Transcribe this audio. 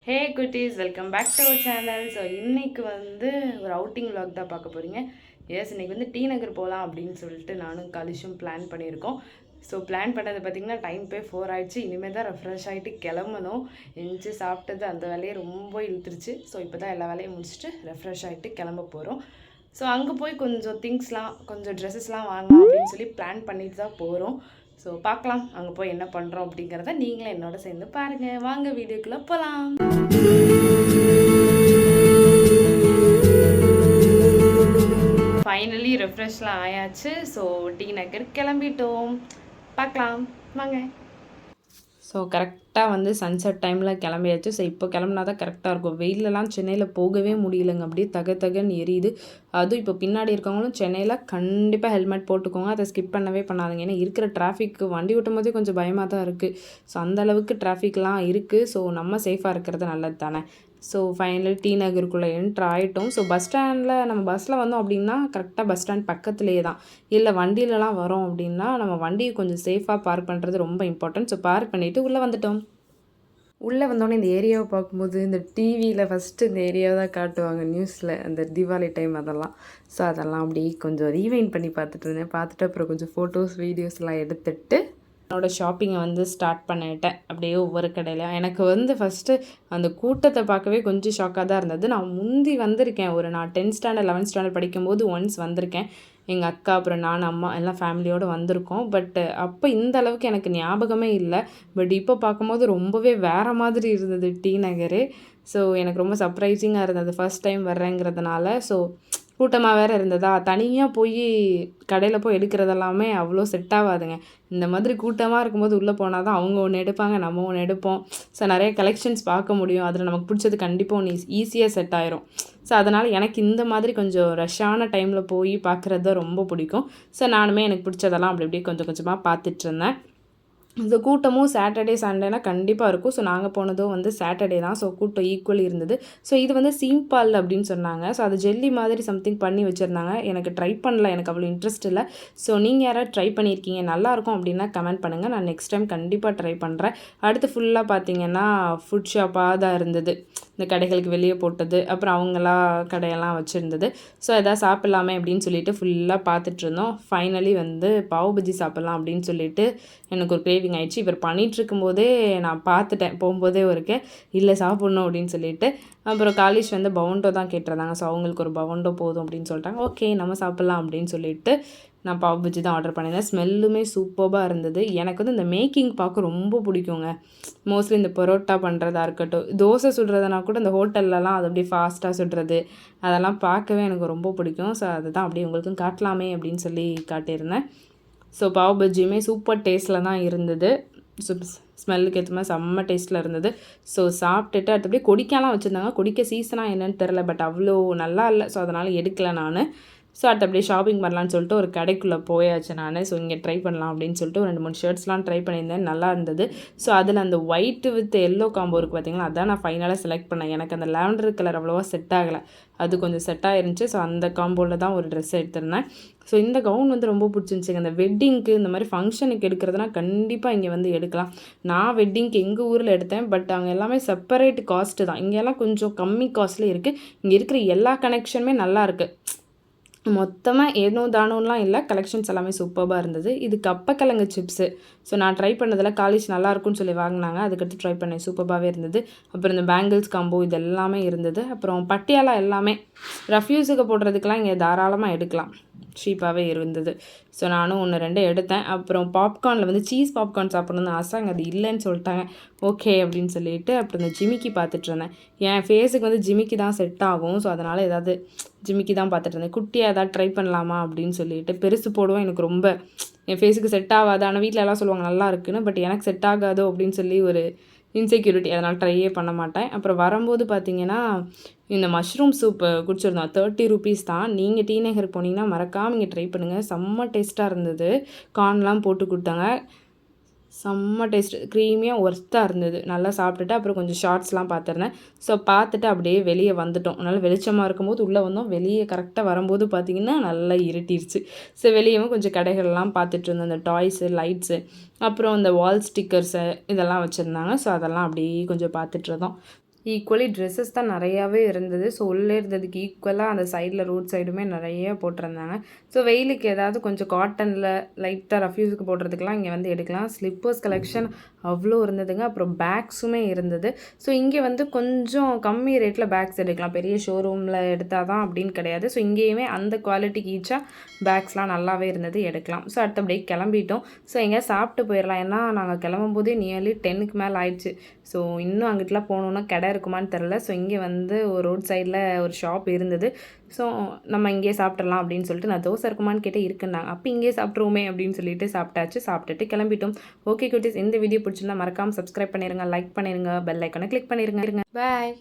ஹே குட்டீஸ், welcome back to our channel. So இன்றைக்கி வந்து ஒரு அவுட்டிங் விலாக் தான் பார்க்க போகிறீங்க. இன்றைக்கி வந்து டி நகர் போகலாம் அப்படின்னு சொல்லிட்டு நானும் கலிஷும் பிளான் பண்ணியிருக்கோம். ஸோ பிளான் பண்ணது பார்த்திங்கன்னா டைம் போய் 4 ஆகிடுச்சு. இனிமேல் தான் ரெஃப்ரெஷ் ஆகிட்டு கிளம்பணும். எந்திச்சு சாப்பிட்டது அந்த வேலையை ரொம்ப இழுத்துருச்சு. ஸோ இப்போ தான் எல்லா வேலையும் முடிச்சுட்டு ரெஃப்ரெஷ் ஆகிட்டு கிளம்ப போகிறோம். ஸோ அங்கே போய் கொஞ்சம் திங்ஸ்லாம், கொஞ்சம் ட்ரெஸ்ஸஸ்லாம் வாங்கலாம் அப்படின்னு சொல்லி பிளான் பண்ணிட்டு தான் போகிறோம். ஸோ பார்க்கலாம் அங்கே போய் என்ன பண்ணுறோம் அப்படிங்கிறத நீங்களும் என்னோட சேர்ந்து பாருங்கள். வாங்க வீடியோக்குள்ளே போகலாம். ஃபைனலி ரெஃப்ரெஷ்லாம் ஆயாச்சு. ஸோ டி நகர் கிளம்பிட்டோம். பார்க்கலாம் வாங்க. ஸோ கரெக்டாக வந்து சன்செட் டைமில் கிளம்பியாச்சு. ஸோ இப்போ கிளம்புனா தான் கரெக்டாக இருக்கும். வெயிலெலாம் சென்னையில் போகவே முடியலைங்க. அப்படியே தகன்னு எரியுது. அதுவும் இப்போ பின்னாடி இருக்கவங்களும் சென்னையில் கண்டிப்பாக ஹெல்மெட் போட்டுக்கோங்க. அதை ஸ்கிப் பண்ணவே பண்ணாதுங்க. ஏன்னா இருக்கிற டிராஃபிக்கு வண்டி ஓட்டும் போதே கொஞ்சம் பயமாக தான் இருக்குது. ஸோ அந்தளவுக்கு டிராஃபிக்லாம் இருக்குது. ஸோ நம்ம சேஃபாக இருக்கிறது நல்லது தானே. ஸோ ஃபைனலி டி நகருக்குள்ளே என்ட்ரு ஆகிட்டோம். ஸோ பஸ் ஸ்டாண்டில் நம்ம பஸ்ஸில் வந்தோம் அப்படின்னா கரெக்டாக பஸ் ஸ்டாண்ட் பக்கத்துலேயே தான். இல்லை வண்டியிலலாம் வரோம் அப்படின்னா நம்ம வண்டியை கொஞ்சம் சேஃபாக பார்க் பண்ணுறது ரொம்ப இம்பார்ட்டன்ட். ஸோ பார்க் பண்ணிவிட்டு உள்ளே வந்துட்டோம். உள்ளே வந்தோடனே இந்த ஏரியாவை பார்க்கும்போது இந்த டிவியில் ஃபஸ்ட்டு இந்த ஏரியாவை தான் காட்டுவாங்க நியூஸில், அந்த தீபாவளி டைம் அதெல்லாம். ஸோ அதெல்லாம் அப்படி கொஞ்சம் ரீவைண்ட் பண்ணி பார்த்துட்டு இருந்தேன். பார்த்துட்டு அப்புறம் கொஞ்சம் ஃபோட்டோஸ் வீடியோஸ்லாம் எடுத்துகிட்டு என்னோடய ஷாப்பிங்கை வந்து ஸ்டார்ட் பண்ணிட்டேன். அப்படியே ஒவ்வொரு கடையிலையும் எனக்கு வந்து ஃபஸ்ட்டு அந்த கூட்டத்தை பார்க்கவே கொஞ்சம் ஷாக்காக தான் இருந்தது. நான் முந்தி வந்திருக்கேன். நான் 10th ஸ்டாண்டர்ட் 11th ஸ்டாண்டர்ட் படிக்கும்போது ஒன்ஸ் வந்திருக்கேன். எங்கள் அக்கா அப்புறம் நான் அம்மா எல்லாம் ஃபேமிலியோடு வந்திருக்கோம். பட் அப்போ இந்த அளவுக்கு எனக்கு ஞாபகமே இல்லை. பட் இப்போ பார்க்கும்போது ரொம்பவே வேறு மாதிரி இருந்தது டி நகர். ஸோ எனக்கு ரொம்ப சர்ப்ரைசிங்காக இருந்தது ஃபஸ்ட் டைம் வர்றேங்கிறதுனால. ஸோ கூட்டமாக வேறு இருந்ததா, தனியாக போய் கடையில் போய் எடுக்கிறதெல்லாமே அவ்வளோ செட் ஆகாதுங்க. இந்த மாதிரி கூட்டமாக இருக்கும்போது உள்ளே போனால் தான் அவங்க ஒன்று எடுப்பாங்க, நம்ம ஒன்று எடுப்போம். ஸோ நிறைய கலெக்ஷன்ஸ் பார்க்க முடியும். அதில் நமக்கு பிடிச்சது கண்டிப்பாக ஒன்று ஈஸியாக செட் ஆயிரும். ஸோ அதனால் எனக்கு இந்த மாதிரி கொஞ்சம் ரஷ்ஷான டைமில் போய் பார்க்குறது தான் ரொம்ப பிடிக்கும். ஸோ நானுமே எனக்கு பிடிச்சதெல்லாம் அப்படி இப்படி கொஞ்சம் கொஞ்சமாக பார்த்துட்ருந்தேன். இந்த கூட்டமும் சாட்டர்டே சண்டேனா கண்டிப்பாக இருக்கும். ஸோ நாங்கள் போனதும் வந்து சாட்டர்டே தான். ஸோ கூட்டம் ஈக்குவல் இருந்தது. ஸோ இது வந்து சீம்பால் அப்படின்னு சொன்னாங்க. ஸோ அது ஜெல்லி மாதிரி சம்திங் பண்ணி வச்சுருந்தாங்க. எனக்கு ட்ரை பண்ணல, எனக்கு அவ்வளோ இன்ட்ரெஸ்ட் இல்லை. ஸோ நீங்கள் யாராவது ட்ரை பண்ணியிருக்கீங்க நல்லாயிருக்கும் அப்படின்னா கமெண்ட் பண்ணுங்கள். நான் நெக்ஸ்ட் டைம் கண்டிப்பாக ட்ரை பண்ணுறேன். அடுத்து ஃபுல்லாக பார்த்தீங்கன்னா ஃபுட் ஷாப்பாக தான் இருந்தது. இந்த கடைகளுக்கு வெளியே போட்டது, அப்புறம் அவங்களாம் கடையெல்லாம் வச்சுருந்தது. ஸோ எதாவது சாப்பிட்லாமே அப்படின்னு சொல்லிட்டு ஃபுல்லாக பார்த்துட்ருந்தோம். ஃபைனலி வந்து பாவ் பஜ்ஜி சாப்பிட்லாம் அப்படின்னு சொல்லிட்டு எனக்கு ஒரு கிரேவிங் ஆயிடுச்சு. இவர் பண்ணிகிட்ருக்கும்போதே நான் பார்த்துட்டேன். போகும்போதே இல்லை சாப்பிட்ணும் அப்படின்னு சொல்லிட்டு. அப்புறம் காலேஜ் வந்து பவுண்டோ தான் கேட்டிருந்தாங்க. ஸோ அவங்களுக்கு ஒரு பவுண்டோ போதும் அப்படின்னு சொல்லிட்டாங்க. ஓகே நம்ம சாப்பிட்லாம் அப்படின்னு சொல்லிட்டு நான் பாவ் பஜ்ஜி தான் ஆர்டர் பண்ணியிருந்தேன். ஸ்மெல்லுமே சூப்பராக இருந்தது. எனக்கு வந்து இந்த மேக்கிங் பார்க்க ரொம்ப பிடிக்குங்க. மோஸ்ட்லி இந்த பரோட்டா பண்ணுறதா இருக்கட்டும், தோசை சுடுறதுனா கூட இந்த ஹோட்டல்லலாம் அது அப்படியே ஃபாஸ்ட்டாக சுடுறது அதெல்லாம் பார்க்கவே எனக்கு ரொம்ப பிடிக்கும். ஸோ அதுதான் அப்படியே உங்களுக்கும் காட்டலாமே அப்படின்னு சொல்லி காட்டியிருந்தேன். ஸோ பாவ் பஜ்ஜியுமே சூப்பர் டேஸ்ட்டில் தான் இருந்தது. ஸோ ஸ்மெல்லுக்கு ஏற்ற மாதிரி செம்ம டேஸ்ட்டில் இருந்தது. ஸோ சாப்பிட்டுட்டு அடுத்தபடியே கொடிக்காலாம் வச்சுருந்தாங்க. கொடிக்க சீசனாக என்னென்னு தெரில, பட் அவ்வளோ நல்லா இல்லை. ஸோ அதனால் எடுக்கலை நான். ஸோ அடுத்தபடியே ஷாப்பிங் பண்ணலான்னு சொல்லிட்டு ஒரு கடைக்குள்ளே போயாச்சு நான். ஸோ இங்கே ட்ரை பண்ணலாம் அப்படின்னு சொல்லிட்டு 2-3 ஷர்ட்ஸ்லாம் ட்ரை பண்ணியிருந்தேன். நல்லா இருந்தது. ஸோ அதில் அந்த ஒயிட் வித் எல்லோ காம்போ இருக்குது பார்த்தீங்களா, அதான் நான் ஃபைனலாக செலக்ட் பண்ணேன். எனக்கு அந்த லாவெண்டர் கலர் அவ்வளோவா செட் ஆகலை. அது கொஞ்சம் செட் ஆகிருந்துச்சு. ஸோ அந்த காம்போவில் தான் ஒரு ட்ரெஸ் எடுத்திருந்தேன். ஸோ இந்த கவுன் வந்து ரொம்ப பிடிச்சிருந்துச்சிங்க. இந்த வெட்டிங்க்கு இந்த மாதிரி ஃபங்க்ஷனுக்கு எடுக்கிறதுனா கண்டிப்பாக இங்கே வந்து எடுக்கலாம். நான் வெட்டிங்க்கு எங்கள் ஊரில் எடுத்தேன். பட் அங்கே எல்லாமே செப்பரேட் காஸ்ட்டு தான். இங்கெல்லாம் கொஞ்சம் கம்மி காஸ்ட்லேயே இருக்குது. இங்கே இருக்கிற எல்லா கனெக்ஷனுமே நல்லா இருக்குது. மொத்தமாக ஏனோ தானோலாம் இல்லை, கலெக்ஷன்ஸ் எல்லாமே சூப்பராக இருந்தது. இது கப்பக்கிழங்கு சிப்ஸு. ஸோ நான் ட்ரை பண்ணதில் காலேஜ் நல்லாயிருக்குன்னு சொல்லி வாங்கினாங்க. அதுக்கடுத்து ட்ரை பண்ணேன், சூப்பராகவே இருந்தது. அப்புறம் இந்த பேங்கிள்ஸ் காம்போ இது எல்லாமே இருந்தது. அப்புறம் பட்டியாலா எல்லாமே ரஃப்யூஸுக்கு போடுறதுக்கெலாம் இங்கே தாராளமாக எடுக்கலாம், சீப்பாகவே இருந்தது. ஸோ நானும் 1-2 எடுத்தேன். அப்புறம் பாப்கார்னில் வந்து சீஸ் பாப்கார்ன் சாப்பிட்ணுன்னு ஆசை, அங்கே அது இல்லைன்னு சொல்லிட்டாங்க. ஓகே அப்படின்னு சொல்லிட்டு அப்புறம் இந்த ஜிமிக்கி பார்த்துட்ருந்தேன். என் ஃபேஸுக்கு வந்து ஜிமிக்கி தான் செட் ஆகும். ஸோ அதனால் ஏதாவது ஜிமிக்கி தான் பார்த்துட்டு இருந்தேன். குட்டியாக ஏதாவது ட்ரை பண்ணலாமா அப்படின்னு சொல்லிட்டு. பெருசு போடுவோம் எனக்கு ரொம்ப என் ஃபேஸுக்கு செட் ஆகாது. ஆனால் வீட்டில் எல்லாம் சொல்லுவாங்க நல்லா இருக்குன்னு. பட் எனக்கு செட் ஆகாதோ அப்படின்னு சொல்லி ஒரு இன்செக்யூரிட்டி, அதனால் ட்ரையே பண்ண மாட்டேன். அப்புறம் வரும்போது பார்த்தீங்கன்னா இந்த மஷ்ரூம் சூப்பு குடிச்சிருந்தோம். 30 ரூபீஸ் தான். நீங்கள் டி நகர் போனீங்கன்னா மறக்காமல் இங்கே ட்ரை பண்ணுங்கள். செம்ம டேஸ்ட்டாக இருந்தது. கார்ன்லாம் போட்டு கொடுத்தாங்க. செம்ம டேஸ்ட்டு, க்ரீமியாக ஒர்த்தாக இருந்தது. நல்லா சாப்பிட்டுட்டு அப்புறம் கொஞ்சம் ஷார்ட்ஸ்லாம் பார்த்துருந்தேன். ஸோ பார்த்துட்டு அப்படியே வெளியே வந்துட்டோம். நல்லா வெளிச்சமாக இருக்கும்போது உள்ளே வந்தோம். வெளியே கரெக்டாக வரும்போது பார்த்திங்கன்னா நல்லா இருட்டிருச்சு. ஸோ வெளியவும் கொஞ்சம் கடைகள்லாம் பார்த்துட்டு இருந்தோம். அந்த டாய்ஸு, லைட்ஸு, அப்புறம் இந்த வால் ஸ்டிக்கர்ஸு இதெல்லாம் வச்சுருந்தாங்க. ஸோ அதெல்லாம் அப்படியே கொஞ்சம் பார்த்துட்ருந்தோம். ஈக்குவலி ட்ரெஸ்ஸஸ் தான் நிறையாவே இருந்தது. ஸோ உள்ளே இருந்ததுக்கு ஈக்குவலாக அந்த சைடில் ரோட் சைடுமே நிறைய போட்டிருந்தாங்க. ஸோ வெயிலுக்கு ஏதாவது கொஞ்சம் காட்டனில் லைட்டாக ரஃப்யூஸுக்கு போடுறதுக்கெலாம் இங்கே வந்து எடுக்கலாம். ஸ்லிப்பர்ஸ் கலெக்ஷன் அவ்வளோ இருந்ததுங்க. அப்புறம் பேக்ஸுமே இருந்தது. ஸோ இங்கே வந்து கொஞ்சம் கம்மி ரேட்டில் பேக்ஸ் எடுக்கலாம். பெரிய ஷோரூமில் எடுத்தால் தான் அப்படின்னு கிடையாது. ஸோ இங்கேயுமே அந்த குவாலிட்டிக்கு ஈச்சாக பேக்ஸ்லாம் நல்லாவே இருந்தது, எடுக்கலாம். ஸோ அடுத்தபடியே கிளம்பிட்டோம். ஸோ எங்கேயா சாப்பிட்டு போயிடலாம். ஏன்னா நாங்கள் கிளம்பும்போதே நியர்லி 10க்கு மேலே ஆயிடுச்சு. ஸோ இன்னும் அங்கிட்டலாம் போகணுன்னா கடை இருக்குமான்னு தெரில. ஸோ இங்கே வந்து ஒரு ரோட் சைடில் ஒரு ஷாப் இருந்தது. ஸோ நம்ம இங்கேயே சாப்பிட்றலாம் அப்படின்னு சொல்லிட்டு, நான் தோசை இருக்குமான்னு கேட்டால் இருக்குன்னாங்க. அப்போ இங்கேயே சாப்பிட்ருவோமே அப்படின்னு சொல்லிட்டு சாப்பிட்டாச்சு. சாப்பிட்டுட்டு கிளம்பிட்டோம். ஓகே குட்டீஸ், இந்த வீடியோ பிடிச்சிருந்தா மறக்காமல் சப்ஸ்கிரைப் பண்ணிடுங்க, லைக் பண்ணிடுங்க, பெல் ஐக்கானை கிளிக் பண்ணிடுங்க. பாய்.